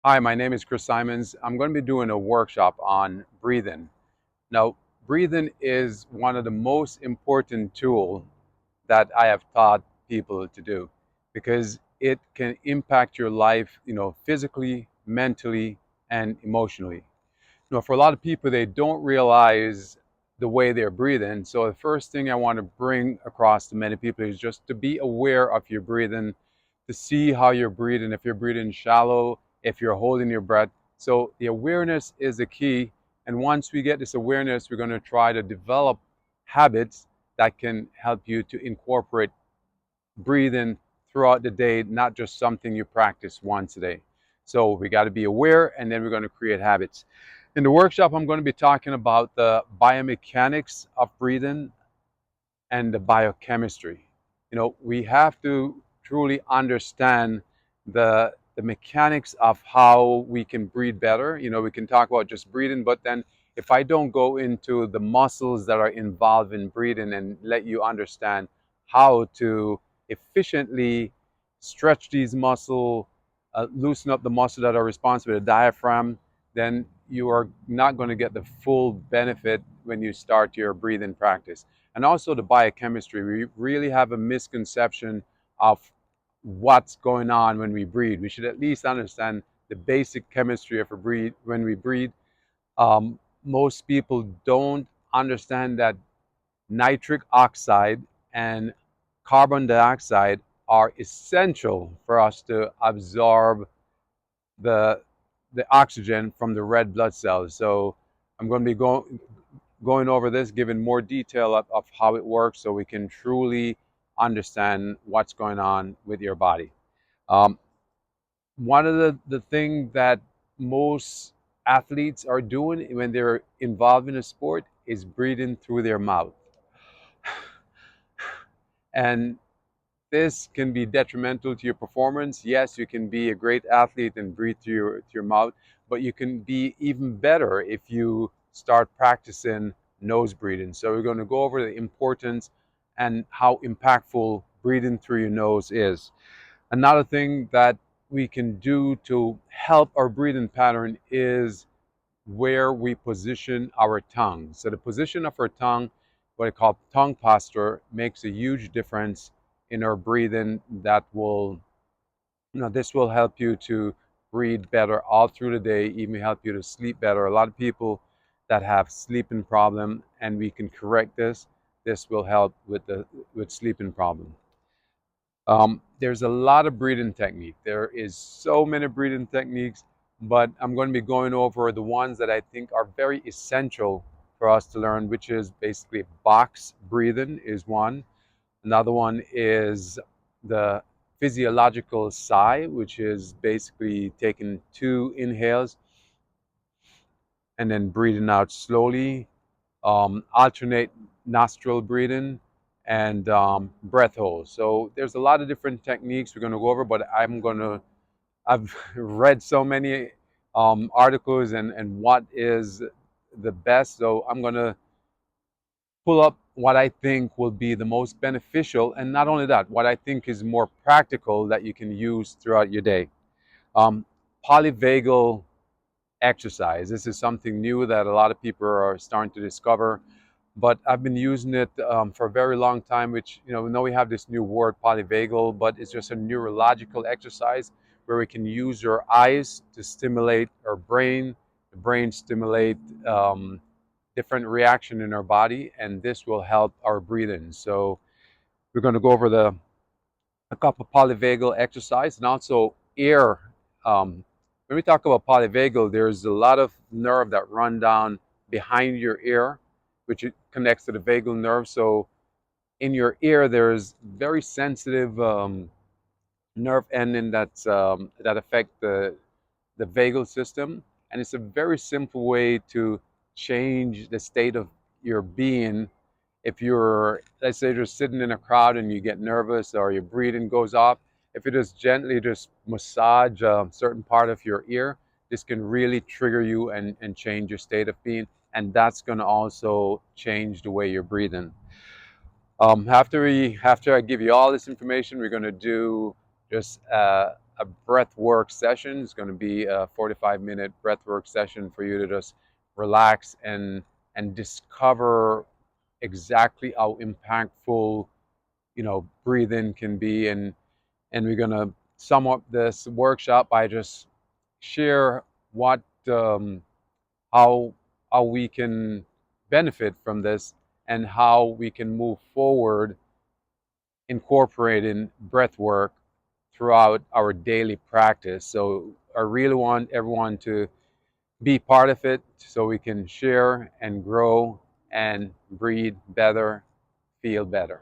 Hi, my name is Chris Simons. I'm going to be doing a workshop on breathing. Now, breathing is one of the most important tools that I have taught people to do because it can impact your life, physically, mentally, and emotionally. For a lot of people, they don't realize the way they're breathing. So the first thing I want to bring across to many people is just to be aware of your breathing, to see how you're breathing, if you're breathing shallow, if you're holding your breath. So the awareness is the key. And once we get this awareness, we're going to try to develop habits that can help you to incorporate breathing throughout the day, not just something you practice once a day. So we got to be aware, and then we're going to create habits. In the workshop, I'm going to be talking about the biomechanics of breathing and the biochemistry. We have to truly understand the mechanics of how we can breathe better. We can talk about just breathing, but then if I don't go into the muscles that are involved in breathing and let you understand how to efficiently stretch these muscles, loosen up the muscles that are responsible for the diaphragm, then you are not going to get the full benefit when you start your breathing practice. And also the biochemistry. We really have a misconception of what's going on when we breathe. We should at least understand the basic chemistry of a breathe when we breathe. Most people don't understand that nitric oxide and carbon dioxide are essential for us to absorb the the oxygen from the red blood cells. So I'm going to be going over this, giving more detail of how it works so we can truly understand what's going on with your body. Um, One of the things that most athletes are doing when they're involved in a sport is breathing through their mouth. And this can be detrimental to your performance. Yes, you can be a great athlete and breathe through your mouth, but you can be even better if you start practicing nose breathing. So we're going to go over the importance and how impactful breathing through your nose is. Another thing that we can do to help our breathing pattern is where we position our tongue. So the position of our tongue, what I call tongue posture, makes a huge difference in our breathing. This will help you to breathe better all through the day, even help you to sleep better. A lot of people that have sleeping problem, and we can correct this. This will help with sleeping problem. There's a lot of breathing technique. There is so many breathing techniques, but I'm going to be going over the ones that I think are very essential for us to learn, which is basically box breathing is one. Another one is the physiological sigh, which is basically taking 2 inhales and then breathing out slowly. Alternate nostril breathing, and breath holds. So there's a lot of different techniques we're going to go over, but I've read so many articles and what is the best. So I'm going to pull up what I think will be the most beneficial, and not only that, what I think is more practical that you can use throughout your day. Um, Polyvagal exercise. This is something new that a lot of people are starting to discover, but I've been using it for a very long time, which, we know we have this new word polyvagal, but it's just a neurological exercise where we can use your eyes to stimulate our brain, the brain stimulate different reaction in our body, and this will help our breathing. So we're going to go over a couple of polyvagal exercise and also ear. When we talk about polyvagal, there's a lot of nerve that run down behind your ear, which it connects to the vagal nerve. So in your ear, there's very sensitive nerve ending that affect the vagal system, and it's a very simple way to change the state of your being. If you're, let's say, just sitting in a crowd and you get nervous or your breathing goes off, if you just gently just massage a certain part of your ear, this can really trigger you and change your state of being, and that's going to also change the way you're breathing. After I give you all this information, we're going to do just a breath work session. It's going to be a 45-minute breath work session for you to just relax and discover exactly how impactful, breathing can be. And we're going to sum up this workshop by just share what how how we can benefit from this and how we can move forward incorporating breath work throughout our daily practice. So I really want everyone to be part of it so we can share and grow and breathe better, feel better.